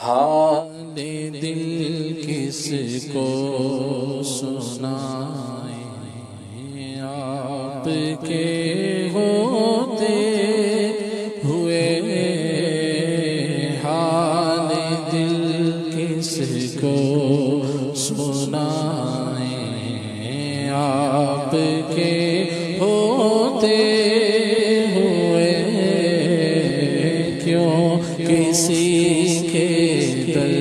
حال دل کس کو سنائیں، آپ کے ہوتے ہوئے حال دل کس کو سنائیں، آپ کے ہوتے ہوئے کیوں کسی کے در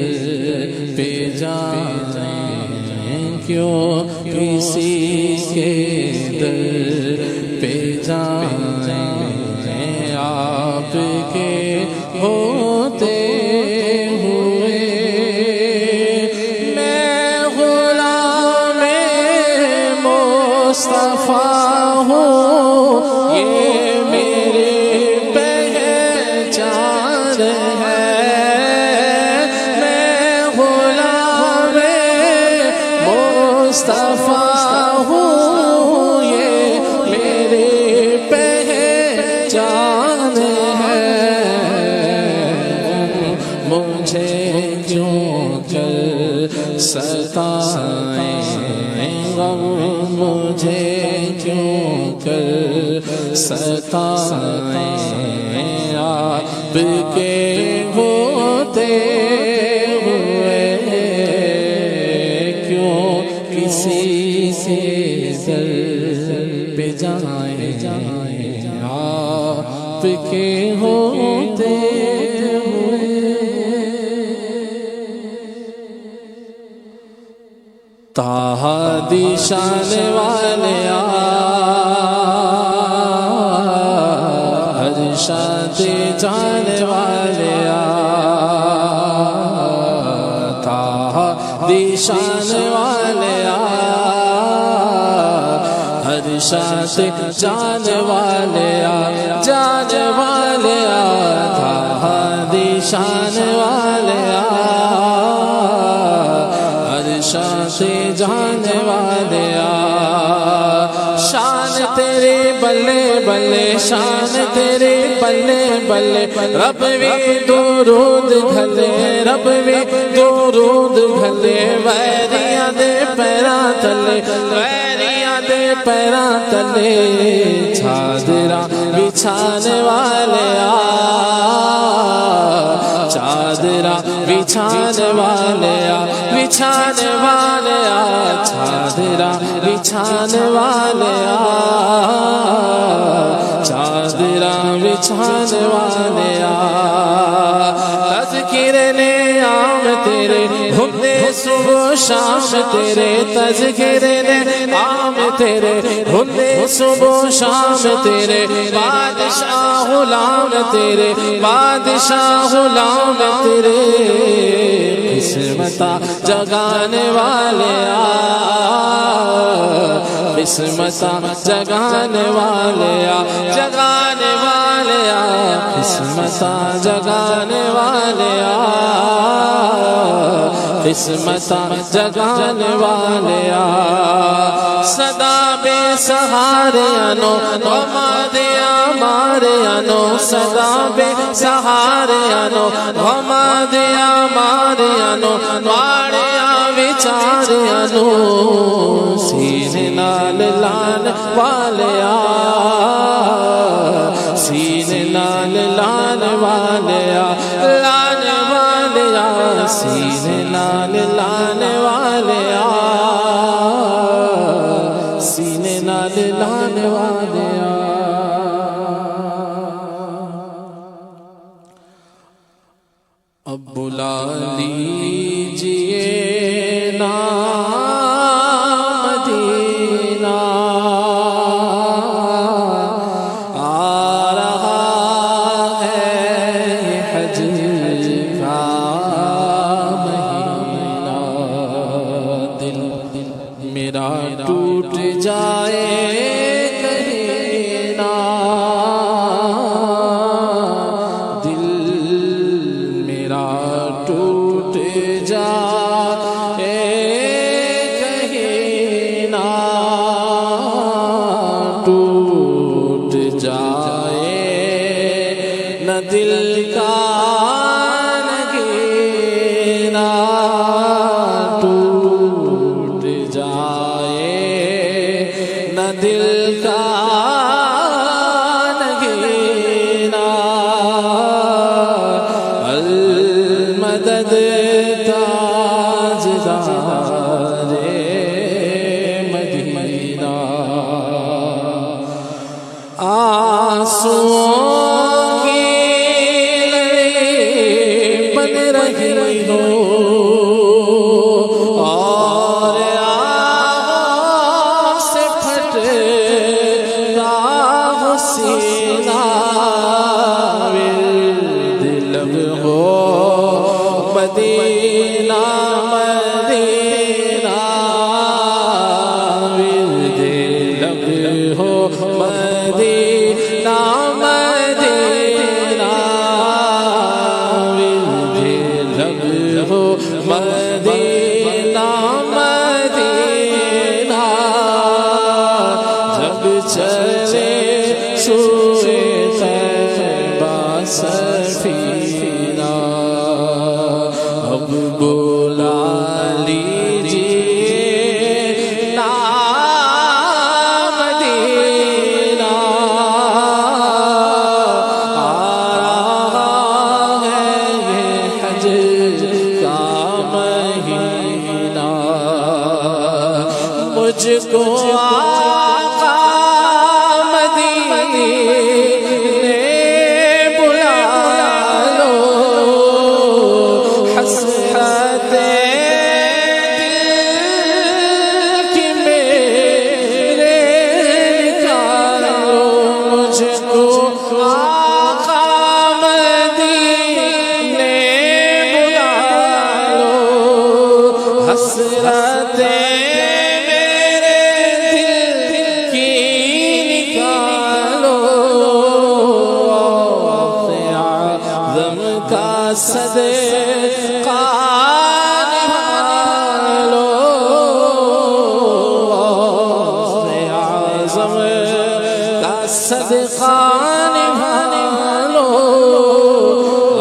پہ جائیں، کیوں کسی کے در پہ جائیں، آپ کے ہوتے ہوئے میں غلام مصطفیٰ ہوں، یہ میری پہچان ہے، میں غلام مصطفیٰ ہوں، یہ میری پہچان ہے، مجھے کیوں کر ستائیں غم، مجھے کیوں کر ستائیں، آپ کے ہوتے ہوئے کیوں کسی سے در پہ جائیں، آپ کے ہوتے ہوئے طٰہٰ دی شان والے ہر شان جان والے طٰہٰ دی شان والے ہر شان جان والے جان والے طٰہٰ دی شان والے سے جانے والے شان تیرے بلے بلے، شان تیرے بلے بلے، رب بھی درود گھلے، رب بھی درود گھلے، ویریاں دے پیراں تلے، ویریاں دے پیراں تلے چادراں بچھانے والے چادراں بچھانے والے بچھانے والے چادراں بچھانے والے چادراں بچھانے والے تذکر نعام تیرے ہمیں صبح شام تیرے، تذکر نعام تیرے ہمیں صبح شام تیرے، بادشاہ غلام تیرے، بادشاہ غلام تیرے، قسمتاں جگانے والے قسمتاں جگانے والے جگانے والے قسمتاں جگانے والے قسمتاں جگانے والے صدا بے سہارے انو غما دیا مارے انو، صدا بے سہارے انو غما دیا مارے انو، ماریا وچارے انو سینے نال لان والے سینے نال لان والے لان والے سینے نال لان والے سینے نال لان والے اب بلا لیجئے نا مدینہ آ رہا ہے حج کا مہینہ، دل میرا ٹوٹ جائے کہیں نہ، دل میرا ٹوٹ جائے کہیں نہ، ٹوٹ جائے نہ دل کا نگینا مدد تاجدار مدینہ آنسوؤں کی لڑی بن رہی ہو اور آہوں سے پھٹتا ہو سینہ ورد لب ہو مدینہ مدینہ ورد لب ہو مدینہ مدینہ ورد لب ہو مدینہ مدینہ جب چلے سوئے طیبہ سفینہ اب بلا لیجیے نام مدینہ آ رہا ہے یہ حج کا مہینہ مجھ کو آقا مدینے بلا لو حسرت دل کی میرے نکالو مجھ کو آقا مدینے بلا لو حسرت میرے دل کی نکالو اعظم کا صدقہ نبھالو اعظم کا صدقہ نبھالو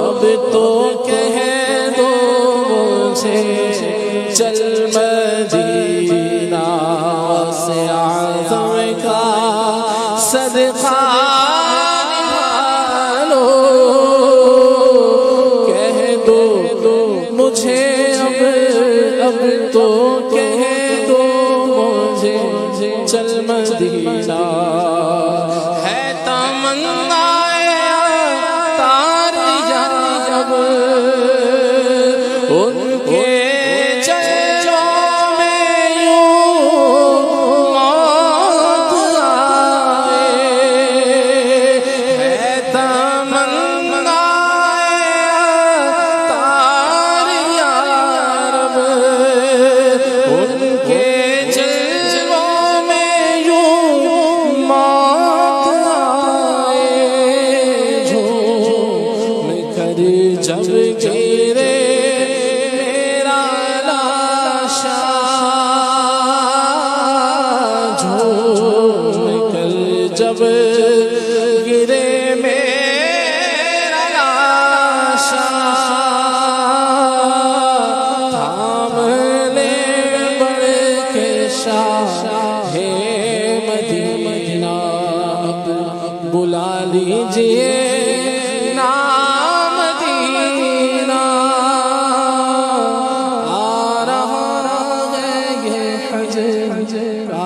اب تو کہہ دو مجھے چل مدینہ سے اعظم کا صدقہ نبھالو کہہ دو مجھے اب تو کہہ دو مجھے چل مدینہ ہے تمنا تار یارب ان کے چلوں میں یوں موت آئے ہے تمنا تار یارب ان کے چلوں میں یوں موت آئے جھوم کر جب گرے میرا لاشا جھوم کر جب گرے میرا لاشا تھام لے بڑھ کے شاہ مدینہ اب بلا لیجیے نام مدینہ آ رہا ہے یہ حج کا